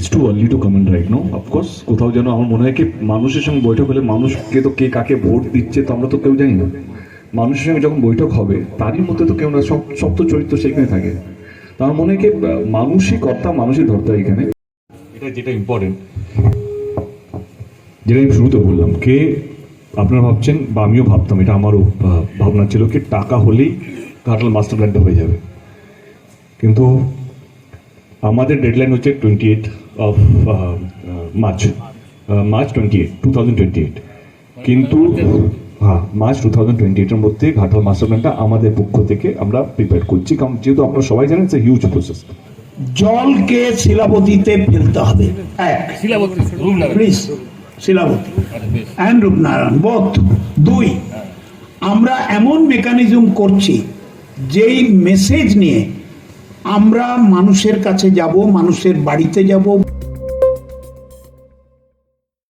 It's too early to comment right now. Of course, কোথাও যেন আমার মনে হয় কি মানুষের সঙ্গে বৈঠক হলে মানুষকে তো কে কাকে ভোট দিচ্ছে তো আমরা তো কেউ জানি না। মানুষের সঙ্গে যখন বৈঠক হবে তারই মধ্যে তো কেউ না সব তো চরিত্র সেখানে থাকে। তার মনে হয় কি মানুষই কর্তা মানুষই ধর্তা এখানে। এটা যেটা ইম্পর্টেন্ট, যেটা আমি শুরুতে বললাম কে আপনারা ভাবছেন বা আমিও ভাবতাম, এটা আমারও ভাবনা ছিল কি টাকা হলেই ঘাটাল মাস্টার প্ল্যানটা হয়ে যাবে, কিন্তু আমাদের ডেডলাইন হচ্ছে 28 অফ মার্চ 2028, কিন্তু হ্যাঁ মার্চ 2028-এর মধ্যে ঘাটাল মাস্টার প্ল্যানটা আমাদের পক্ষ থেকে আমরা প্রিপেয়ার করছি, কারণ যেহেতু আপনারা সবাই জানেন ইটস এ হিউজ প্রসেস। জলকে শিলাবতীতে ফেলতে হবে, please Shilabati and Rupnarayan both. দুই, আমরা এমন মেকানিজম করছি যেই মেসেজ নিয়ে আমরা মানুষের কাছে যাব, মানুষের বাড়িতে যাব।